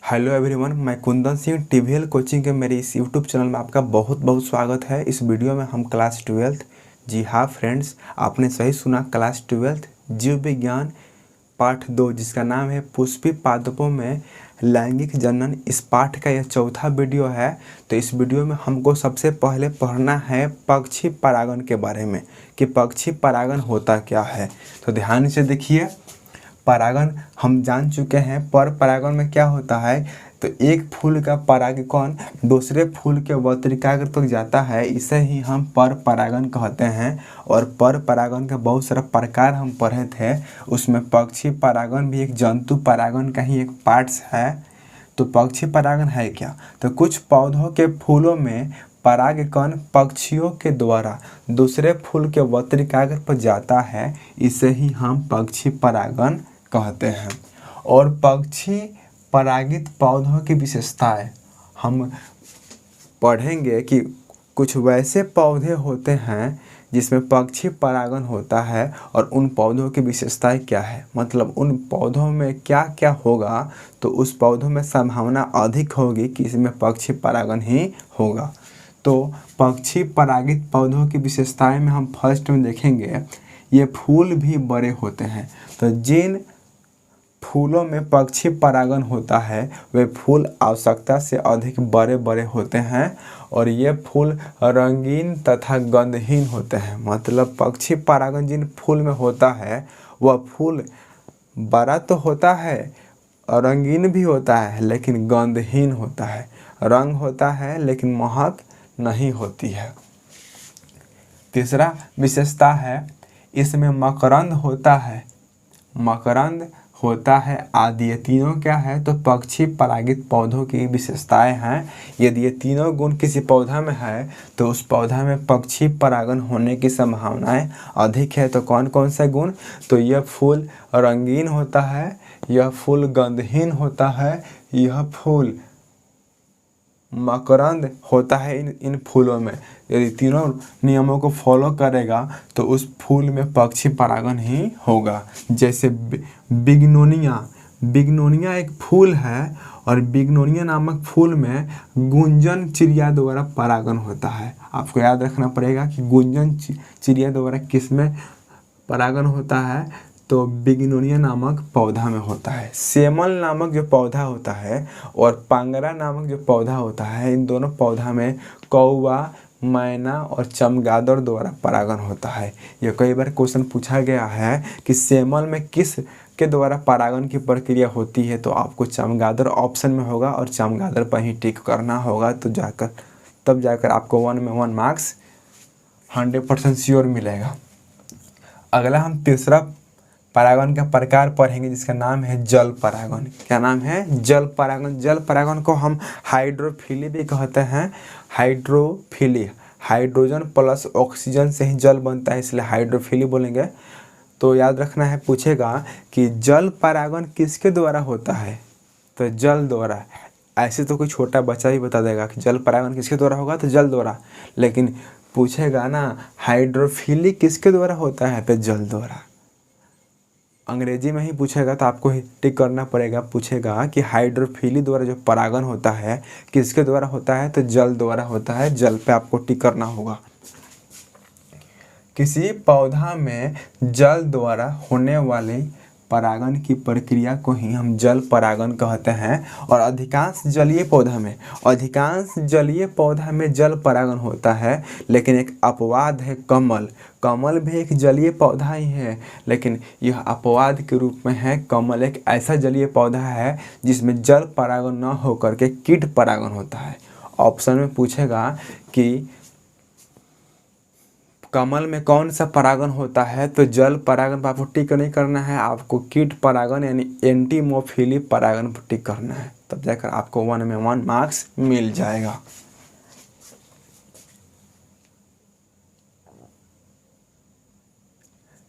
Hello everyone, मैं Kundan Singh टीवीएल coaching के मेरे इस यूट्यूब चैनल में आपका बहुत बहुत स्वागत है। इस वीडियो में हम क्लास 12th, जी हाँ फ्रेंड्स, आपने सही सुना, क्लास 12th जीव विज्ञान पाठ 2 जिसका नाम है पुष्पी पादपों में लैंगिक जनन, इस पाठ का यह चौथा वीडियो है। तो इस वीडियो में हमको सबसे पहले पढ़ना है पक्षी परागन के बारे में कि पक्षी परागन होता क्या है। तो ध्यान से देखिए, परागन हम जान चुके हैं। पर परागन में क्या होता है, तो एक फूल का परागकण दूसरे फूल के वक्तृकाग्र तक जाता है, इसे ही हम पर परागन कहते हैं। और पर परागन का बहुत सारा प्रकार हम पढ़े थे, उसमें पक्षी परागन भी एक जंतु परागन का ही एक पार्ट्स है। तो पक्षी परागन है क्या, तो कुछ पौधों के फूलों में परागकण पक्षियों के द्वारा दूसरे फूल के वक्तृकाग्र पर जाता है, इसे ही हम पक्षी परागन कहते हैं। और पक्षी परागित पौधों की विशेषताएं हम पढ़ेंगे कि कुछ वैसे पौधे होते हैं जिसमें पक्षी परागन होता है और उन पौधों की विशेषताएं क्या है, मतलब उन पौधों में क्या क्या होगा, तो उस पौधों में संभावना अधिक होगी कि इसमें पक्षी परागन ही होगा। तो पक्षी परागित पौधों की विशेषताएं में हम फर्स्ट में देखेंगे, ये फूल भी बड़े होते हैं। तो जिन फूलों में पक्षी परागन होता है वे फूल आवश्यकता से अधिक बड़े बड़े होते हैं और ये फूल रंगीन तथा गंधहीन होते हैं। मतलब पक्षी परागन जिन फूल में होता है वह फूल बड़ा तो होता है, रंगीन भी होता है, लेकिन गंधहीन होता है। रंग होता है लेकिन महक नहीं होती है। तीसरा विशेषता है, इसमें मकरंद होता है, मकरंद होता है आदि। ये तीनों क्या है, तो पक्षी परागित पौधों की विशेषताएं हैं। यदि ये तीनों गुण किसी पौधा में है तो उस पौधा में पक्षी परागन होने की संभावनाएं अधिक है। तो कौन कौन से गुण, तो यह फूल रंगीन होता है, यह फूल गंधहीन होता है, यह फूल मकरंद होता है। इन फूलों में यदि तीनों नियमों को फॉलो करेगा तो उस फूल में पक्षी परागन ही होगा। जैसे बिग्नोनिया, बिग्नोनिया एक फूल है और बिग्नोनिया नामक फूल में गुंजन चिड़िया द्वारा परागन होता है। आपको याद रखना पड़ेगा कि गुंजन चिड़िया द्वारा किसमें परागन होता है, तो बिग्नोनिया नामक पौधा में होता है। सेमल नामक जो पौधा होता है और पांगरा नामक जो पौधा होता है, इन दोनों पौधा में कौवा, मैना और चमगादड़ द्वारा परागन होता है। यह कई बार क्वेश्चन पूछा गया है कि सेमल में किस के द्वारा परागन की प्रक्रिया होती है, तो आपको चमगादड़ ऑप्शन में होगा और चमगादड़ पर ही टिक करना होगा। तो तब जाकर आपको 1 में 1 मार्क्स 100% श्योर मिलेगा। अगला हम तीसरा परागन का प्रकार पढ़ेंगे जिसका नाम है जल परागन। क्या नाम है, जल परागन। जल परागन को हम हाइड्रोफिली भी कहते हैं। हाइड्रोफिली, हाइड्रोजन प्लस ऑक्सीजन से ही जल बनता है, इसलिए हाइड्रोफिली बोलेंगे। तो याद रखना है, पूछेगा कि जल परागन किसके द्वारा होता है, तो जल द्वारा। ऐसे तो कोई छोटा बच्चा ही बता देगा कि जल परागन किसके द्वारा होगा, तो जल द्वारा। लेकिन पूछेगा ना हाइड्रोफिली किसके द्वारा होता है, तो जल द्वारा। अंग्रेजी में ही पूछेगा तो आपको ही टिक करना पड़ेगा। पूछेगा कि हाइड्रोफिली द्वारा जो परागन होता है किसके द्वारा होता है, तो जल द्वारा होता है। जल पे आपको टिक करना होगा। किसी पौधा में जल द्वारा होने वाली परागन की प्रक्रिया को ही हम जल परागन कहते हैं। और अधिकांश जलीय पौधा में जल परागन होता है। लेकिन एक अपवाद है कमल। कमल भी एक जलीय पौधा ही है, लेकिन यह अपवाद के रूप में है। कमल एक ऐसा जलीय पौधा है जिसमें जल परागन न होकर के कीट परागन होता है। ऑप्शन में पूछेगा कि कमल में कौन सा परागन होता है, तो जल परागन पर आपको टिक नहीं करना है, आपको कीट परागन यानी एंटीमोफिली परागन पर टिक करना है। तब जाकर आपको 1 में 1 मार्क्स मिल जाएगा।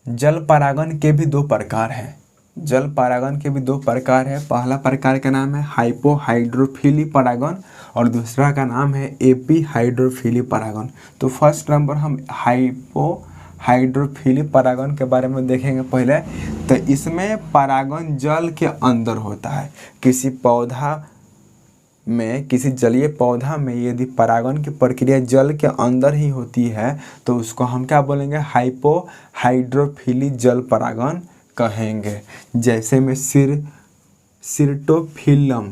जल परागन के भी 2 प्रकार हैं। जल परागन के भी 2 प्रकार है। पहला प्रकार का नाम है हाइपोहाइड्रोफिली परागन और दूसरा का नाम है एपीहाइड्रोफिली परागन। तो फर्स्ट नंबर हम हाइपोहाइड्रोफिली परागन के बारे में देखेंगे पहले। तो इसमें परागन जल के अंदर होता है। किसी पौधा में किसी जलीय पौधा में यदि परागण की प्रक्रिया जल के अंदर ही होती है तो उसको हम क्या बोलेंगे, हाइपोहाइड्रोफिली जल परागण कहेंगे। जैसे में सिर्टोपिफिलम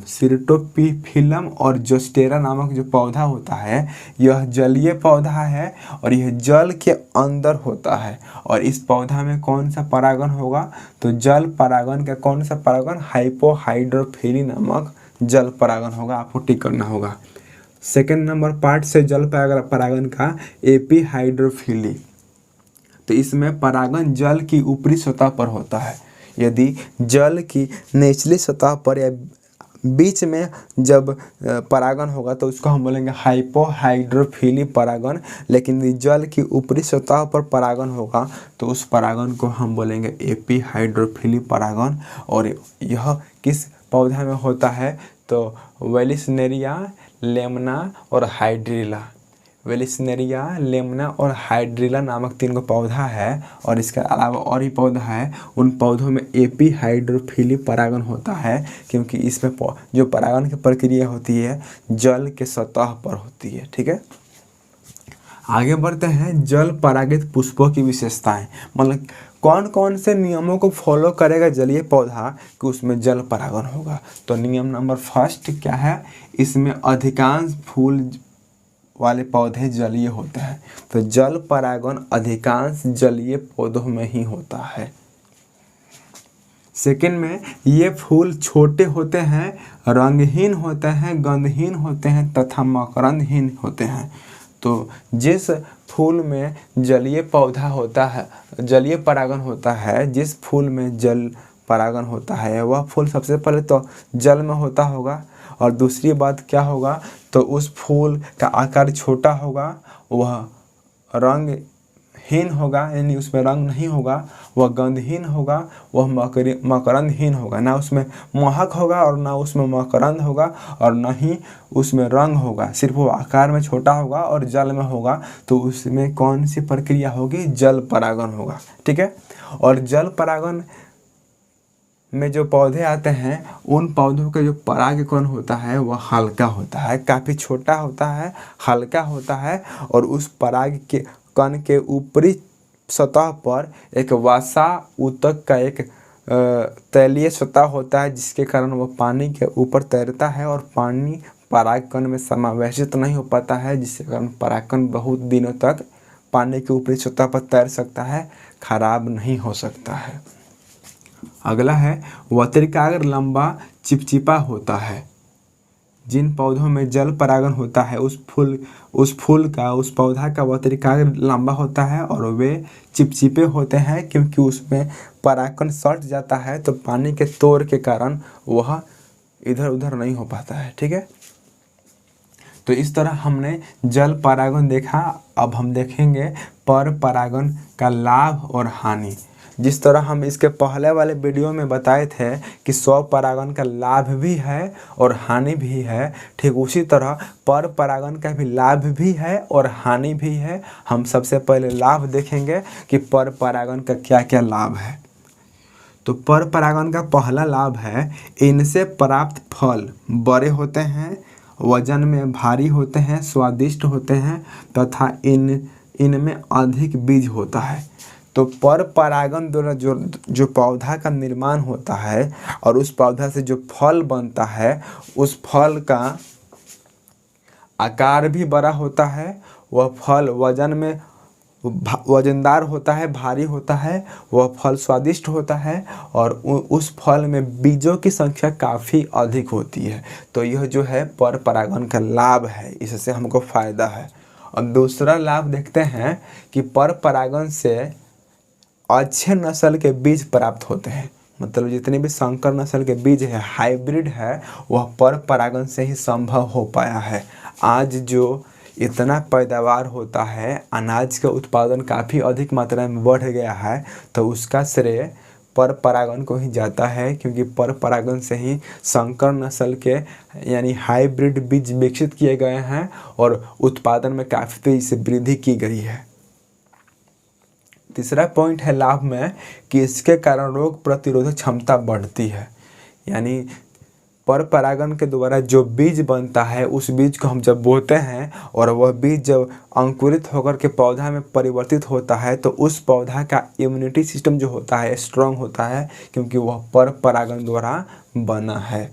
और जोस्टेरा नामक जो पौधा होता है यह जलीय पौधा है और यह जल के अंदर होता है। और इस पौधा में कौन सा परागण होगा, तो जल परागण का कौन सा परागण, हाइपोहाइड्रोफिली नामक जल परागण होगा, आपको टिक करना होगा। सेकेंड नंबर पार्ट से जल परागण का एपिहाइड्रोफिली, तो इसमें परागण जल की ऊपरी सतह पर होता है। यदि जल की निचली सतह पर या बीच में जब परागण होगा तो उसको हम बोलेंगे हाइपोहाइड्रोफिली परागण। लेकिन यदि जल की ऊपरी सतह पर परागण होगा तो उस परागण को हम बोलेंगे एपिहाइड्रोफिली परागण। और यह किस पौधा में होता है, तो वेलिस्नेरिया, लेमना और हाइड्रिला। वेलिस्नेरिया, लेमना और हाइड्रिला नामक 3 पौधा है और इसके अलावा और भी पौधा है। उन पौधों में एपिहाइड्रोफिली परागण होता है क्योंकि इसमें जो परागण की प्रक्रिया होती है जल के सतह पर होती है। ठीक है, आगे बढ़ते हैं। जल परागित पुष्पों की विशेषताएं, मतलब कौन कौन से नियमों को फॉलो करेगा जलीय पौधा कि उसमें जल परागण होगा। तो नियम नंबर फर्स्ट क्या है, इसमें अधिकांश फूल वाले पौधे जलीय होते हैं। तो जल परागण अधिकांश जलीय पौधों में ही होता है। सेकंड में, ये फूल छोटे होते हैं, रंगहीन होते हैं, गंधहीन होते हैं तथा मकरंदहीन होते हैं। तो जिस फूल में जलीय पौधा होता है, जलीय परागण होता है, जिस फूल में जल परागण होता है वह फूल सबसे पहले तो जल में होता होगा। और दूसरी बात क्या होगा, तो उस फूल का आकार छोटा होगा, वह रंगहीन होगा, यानी उसमें रंग नहीं होगा, वह गंधहीन होगा, वह मकरंदहीन होगा। ना उसमें महक होगा और ना उसमें मकरंद होगा और ना ही उसमें रंग होगा, सिर्फ वो आकार में छोटा होगा और जल में होगा। तो उसमें कौन सी प्रक्रिया होगी, जल परागण होगा। ठीक है, और जल परागण में जो पौधे आते हैं उन पौधों का जो परागकण होता है वह हल्का होता है, काफ़ी छोटा होता है, हल्का होता है। और उस पराग के कण के ऊपरी सतह पर एक वसा ऊतक का एक तैलीय सतह होता है जिसके कारण वह पानी के ऊपर तैरता है और पानी परागकण में समावेशित नहीं हो पाता है, जिसके कारण परागकण बहुत दिनों तक पानी के ऊपरी सतह पर तैर सकता है, खराब नहीं हो सकता है। अगला है, वत्रिकाग्र लंबा चिपचिपा होता है। जिन पौधों में जल परागण होता है उस पौधा का वत्रिकाग्र लंबा होता है और वे चिपचिपे होते हैं क्योंकि उसमें परागकण सट जाता है तो पानी के तोड़ के कारण वह इधर उधर नहीं हो पाता है। ठीक है, तो इस तरह हमने जल परागण देखा। अब हम देखेंगे पर परागण का लाभ और हानि। जिस तरह हम इसके पहले वाले वीडियो में बताए थे कि स्व परागण का लाभ भी है और हानि भी है, ठीक उसी तरह पर परागण का भी लाभ भी है और हानि भी है। हम सबसे पहले लाभ देखेंगे कि पर परागण का क्या क्या लाभ है। तो पर परागण का पहला लाभ है, इनसे प्राप्त फल बड़े होते हैं, वजन में भारी होते हैं, स्वादिष्ट होते हैं तथा इनमें अधिक बीज होता है। तो पर परागण द्वारा जो पौधा का निर्माण होता है और उस पौधा से जो फल बनता है उस फल का आकार भी बड़ा होता है, वह फल वजन में वजनदार होता है, भारी होता है, वह फल स्वादिष्ट होता है और उस फल में बीजों की संख्या काफ़ी अधिक होती है। तो यह जो है पर परागण का लाभ है, इससे हमको फ़ायदा है। और दूसरा लाभ देखते हैं कि पर परागण से अच्छे नस्ल के बीज प्राप्त होते हैं। मतलब जितने भी संकर नस्ल के बीज है, हाइब्रिड है, वह पर परागण से ही संभव हो पाया है। आज जो इतना पैदावार होता है, अनाज का उत्पादन काफ़ी अधिक मात्रा में बढ़ गया है, तो उसका श्रेय पर परागण को ही जाता है क्योंकि पर परागण से ही संकर नस्ल के यानी हाइब्रिड बीज विकसित किए गए हैं और उत्पादन में काफ़ी तेजी से वृद्धि की गई है। तीसरा पॉइंट है लाभ में कि इसके कारण रोग प्रतिरोधक क्षमता बढ़ती है। यानी पर परागण के द्वारा जो बीज बनता है उस बीज को हम जब बोते हैं और वह बीज जब अंकुरित होकर के पौधा में परिवर्तित होता है तो उस पौधा का इम्यूनिटी सिस्टम जो होता है स्ट्रांग होता है, क्योंकि वह पर परागण द्वारा बना है।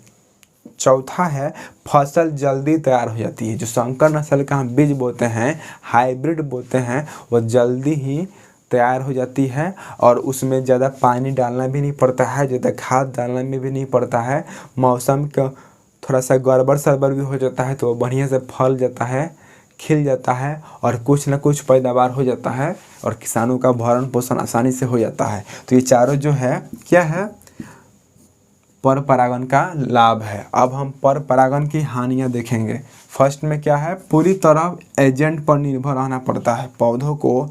चौथा है फसल जल्दी तैयार हो जाती है। जो संकर नस्ल का हम बीज बोते हैं, हाइब्रिड बोते हैं, वह जल्दी ही तैयार हो जाती है और उसमें ज़्यादा पानी डालना भी नहीं पड़ता है, ज़्यादा खाद डालना में भी नहीं पड़ता है। मौसम का थोड़ा सा गड़बड़ सड़बड़ भी हो जाता है तो वो बढ़िया से फल जाता है, खिल जाता है और कुछ ना कुछ पैदावार हो जाता है और किसानों का भरण पोषण आसानी से हो जाता है। तो ये चारों जो है क्या है, पर परागण का लाभ है। अब हम पर परागण की हानियां देखेंगे। फर्स्ट में क्या है, पूरी तरह एजेंट पर निर्भर रहना पड़ता है। पौधों को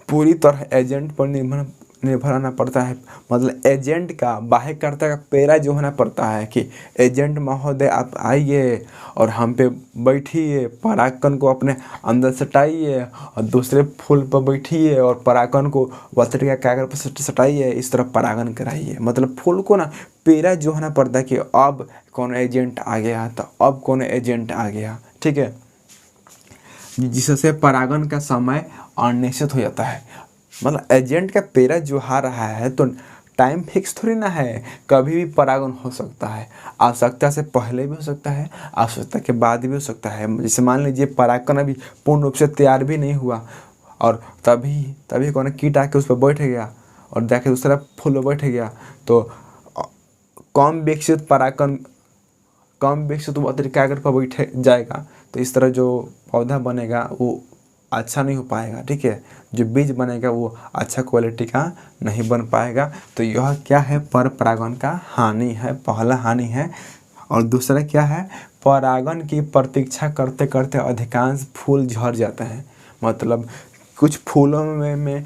पूरी तरह एजेंट पर निर्भर रहना पड़ता है। मतलब एजेंट का, बाह्यकर्ता का पेरा जो होना पड़ता है कि एजेंट महोदय आप आइए और हम पे बैठिए, परागकण को अपने अंदर सटाइए और दूसरे फूल पर बैठिए और परागकण को वस्त्र का कागज पर सटाइए, इस तरह परागण कराइए। मतलब फूल को ना पेरा जो होना पड़ता है कि अब कौन एजेंट आ गया तो अब कौन एजेंट आ गया, ठीक है, जिससे परागण का समय अनिश्चित हो जाता है। मतलब एजेंट का पेरा जो आ रहा है तो टाइम फिक्स थोड़ी ना है, कभी भी परागण हो सकता है। आवश्यकता से पहले भी हो सकता है, आवश्यकता के बाद भी हो सकता है। जैसे मान लीजिए परागण अभी पूर्ण रूप से तैयार भी नहीं हुआ और तभी कौन कीट आके उस पर बैठ गया और जाके दूसरा फूल पर बैठ गया, तो कम विकसित परागण, कम विकसित कागज पर बैठ जाएगा, तो इस तरह जो पौधा बनेगा वो अच्छा नहीं हो पाएगा, ठीक है। जो बीज बनेगा वो अच्छा क्वालिटी का नहीं बन पाएगा। तो यह क्या है, पर परागण का हानि है, पहला हानि है। और दूसरा क्या है, परागण की प्रतीक्षा करते करते अधिकांश फूल झड़ जाते हैं। मतलब कुछ फूलों में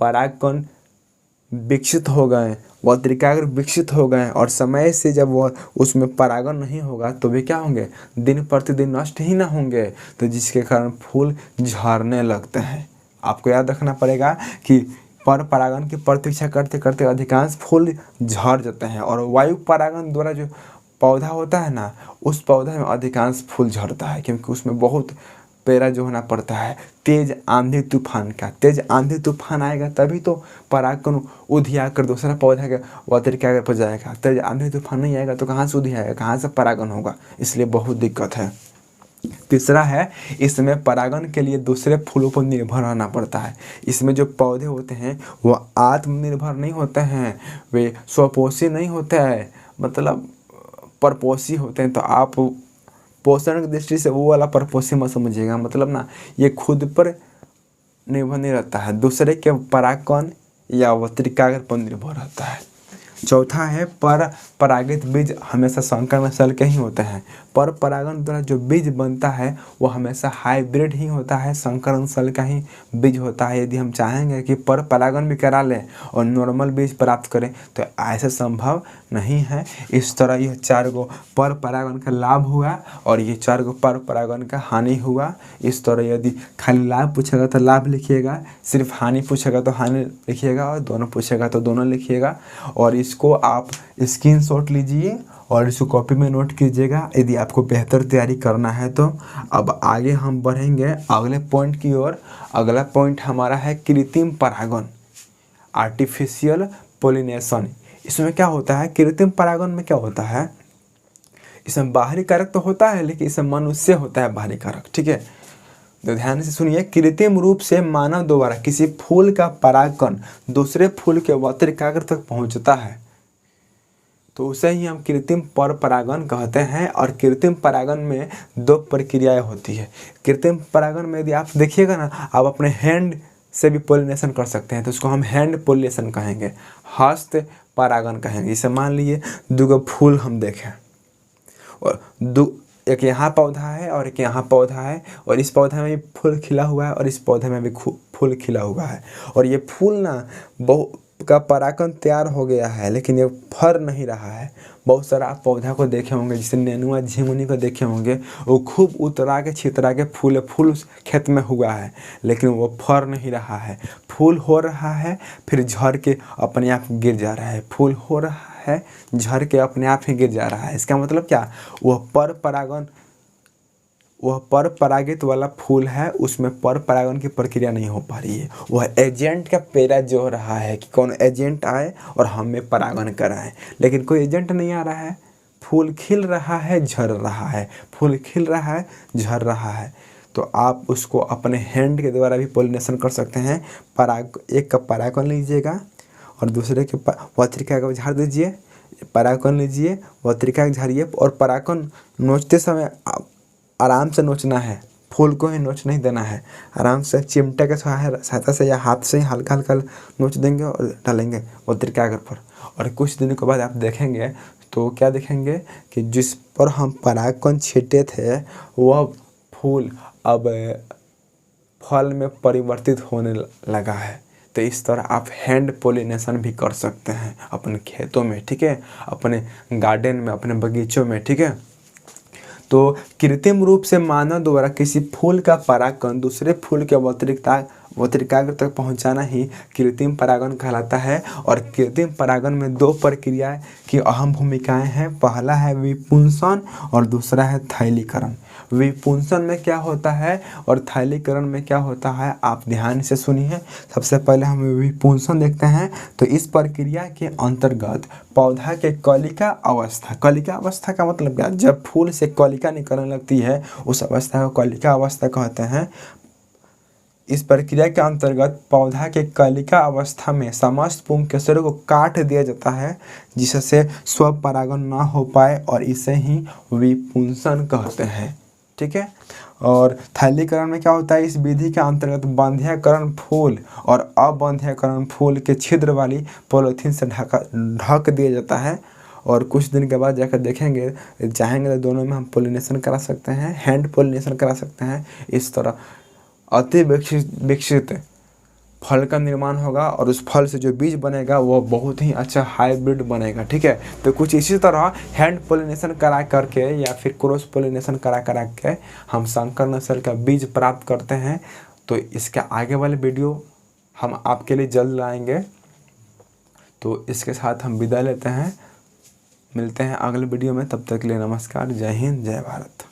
परागकण विकसित हो गए, वह त्रिकाग्र विकसित हो गए और समय से जब वह उसमें परागण नहीं होगा तो वे क्या होंगे, दिन प्रतिदिन नष्ट ही ना होंगे, तो जिसके कारण फूल झड़ने लगते हैं। आपको याद रखना पड़ेगा कि पर परागण की प्रतीक्षा करते करते अधिकांश फूल झड़ जाते हैं और वायु परागण द्वारा जो पौधा होता है ना, उस पौधे में अधिकांश फूल झड़ता है, क्योंकि उसमें बहुत पेरा जो होना पड़ता है। तेज आंधी तूफान का, तेज आंधी तूफान आएगा तभी तो परागकण उधिया कर दूसरा पौधा के वातर के पर जाएगा। तेज आंधी तूफान नहीं आएगा तो कहाँ से उधियाएगा, कहाँ से परागण होगा, इसलिए बहुत दिक्कत है। तीसरा है, इसमें परागण के लिए दूसरे फूलों पर निर्भर रहना पड़ता है। इसमें जो पौधे होते हैं वो आत्मनिर्भर नहीं होते हैं, वे स्वपोषी नहीं होते हैं, मतलब परपोषी होते हैं। तो आप पोषण की दृष्टि से वो वाला परपोषी मत समझिएगा, मतलब ना ये खुद पर निर्भर नहीं रहता है, दूसरे के परागकण या वत्रिकाग्र पर निर्भर रहता है। चौथा है, पर परागित बीज हमेशा संकर नस्ल के ही होते हैं। पर परागण द्वारा जो बीज बनता है वो हमेशा हाइब्रिड ही होता है, संकर नस्ल का ही बीज होता है। यदि हम चाहेंगे कि पर परागण भी करा लें और नॉर्मल बीज प्राप्त करें तो ऐसा संभव नहीं है। इस तरह यह 4 गो पर परागण का लाभ हुआ और ये 4 गो पर परागण का हानि हुआ। इस तरह यदि खाली लाभ पूछेगा तो लाभ लिखिएगा, सिर्फ हानि पूछेगा तो हानि लिखिएगा और दोनों पूछेगा तो दोनों लिखिएगा। और इसको आप स्क्रीनशॉट लीजिए और इसको कॉपी में नोट कीजिएगा यदि आपको बेहतर तैयारी करना है तो। अब आगे हम बढ़ेंगे अगले पॉइंट की ओर। अगला पॉइंट हमारा है कृत्रिम परागण, आर्टिफिशियल पोलिनेशन। इसमें क्या होता है, कृत्रिम परागण में क्या होता है, इसमें बाहरी कारक तो होता है लेकिन इसमें मनुष्य होता है बाहरी कारक, ठीक है। तो ध्यान से सुनिए, कृत्रिम रूप से मानव द्वारा किसी फूल का परागकण दूसरे फूल के वस्त्र तक पहुंचता है तो उसे ही हम कृत्रिम पर परागण कहते हैं। और कृत्रिम परागण में 2 प्रक्रियाएं होती है। कृत्रिम परागण में यदि आप देखिएगा ना, आप अपने हैंड से भी पोलिनेशन कर सकते हैं तो उसको हम हैंड पोलिनेशन कहेंगे, हस्त परागण कहेंगे। जैसे मान लीजिए 2 फूल हम देखें और एक यहाँ पौधा है और एक यहाँ पौधा है और इस पौधे में भी फूल खिला हुआ है और इस पौधे में भी फूल खिला हुआ है और ये फूल ना का परागण तैयार हो गया है लेकिन ये फर नहीं रहा है। बहुत सारा आप पौधा को देखे होंगे, जैसे नेनुआ झिंगुनी को देखे होंगे, वो खूब उतरा के छितरा के फूल उस खेत में हुआ है लेकिन वो फर नहीं रहा है। फूल हो रहा है फिर झड़ के अपने आप गिर जा रहा है, फूल हो रहा है, झड़ के अपने आप ही गिर जा रहा है। इसका मतलब क्या, वह पर परागित वाला फूल है, उसमें पर परागन की प्रक्रिया नहीं हो पा रही है। वह एजेंट का पेरा जो हो रहा है कि कौन एजेंट आए और हमें परागन कराए, लेकिन कोई एजेंट नहीं आ रहा है। फूल खिल रहा है, झड़ रहा है, फूल खिल रहा है, झड़ रहा है। तो आप उसको अपने हैंड के द्वारा भी पोलिनेशन कर सकते हैं। एक का परागन लीजिएगा और दूसरे के पत्रिका को झाड़ दीजिए, परागन लीजिए, पत्रिका झाड़िए और परागन नोचते समय आराम से नोचना है, फूल को ही नोच नहीं देना है। आराम से चिमटे के सहायता से या हाथ से ही हल्का हल्का नोच देंगे और डालेंगे पत्रिका पर। और कुछ दिनों के बाद आप देखेंगे तो क्या देखेंगे कि जिस पर हम परागकण छींटे थे वह फूल अब फल में परिवर्तित होने लगा है। तो इस तरह आप हैंड पोलिनेशन भी कर सकते हैं अपने खेतों में, ठीक है, अपने गार्डन में, अपने बगीचों में, ठीक है। तो कृत्रिम रूप से मानव द्वारा किसी फूल का परागकण दूसरे फूल के वत्रिकाग्र तक पहुंचाना ही कृत्रिम परागन कहलाता है। और कृत्रिम परागन में दो प्रक्रिया की अहम भूमिकाएं हैं। पहला है विपुंसन और दूसरा है थैलीकरण। विपुंसन में क्या होता है और थैलीकरण में क्या होता है, आप ध्यान से सुनिए। सबसे पहले हम विपुंसन देखते हैं। तो इस प्रक्रिया के अंतर्गत पौधा के कलिका अवस्था का मतलब क्या, जब फूल से कलिका निकलने लगती है उस अवस्था को कलिका अवस्था कहते हैं। इस प्रक्रिया के अंतर्गत पौधा के कलिका अवस्था में समस्त पुंकेसरों को काट दिया जाता है जिससे स्वपरागन ना हो पाए, और इसे ही विपुंसन कहते हैं, ठीक है। और थैलीकरण में क्या होता है, इस विधि के अंतर्गत बंध्यकरण फूल और अबंध्यकरण फूल के छिद्र वाली पॉलीथीन से ढक दिया जाता है। और कुछ दिन के बाद जाकर देखेंगे, चाहेंगे तो दोनों में हम पोलिनेशन करा सकते हैं, हैंड पोलिनेशन करा सकते हैं। इस तरह अति विकसित फल का निर्माण होगा और उस फल से जो बीज बनेगा वो बहुत ही अच्छा हाइब्रिड बनेगा, ठीक है। तो कुछ इसी तरह हैंड पोलिनेशन करा करके या फिर क्रॉस पोलिनेशन करा के हम संकर नस्ल का बीज प्राप्त करते हैं। तो इसके आगे वाले वीडियो हम आपके लिए जल्द लाएंगे। तो इसके साथ हम विदा लेते हैं, मिलते हैं अगले वीडियो में। तब तक के लिए नमस्कार, जय हिंद, जय भारत।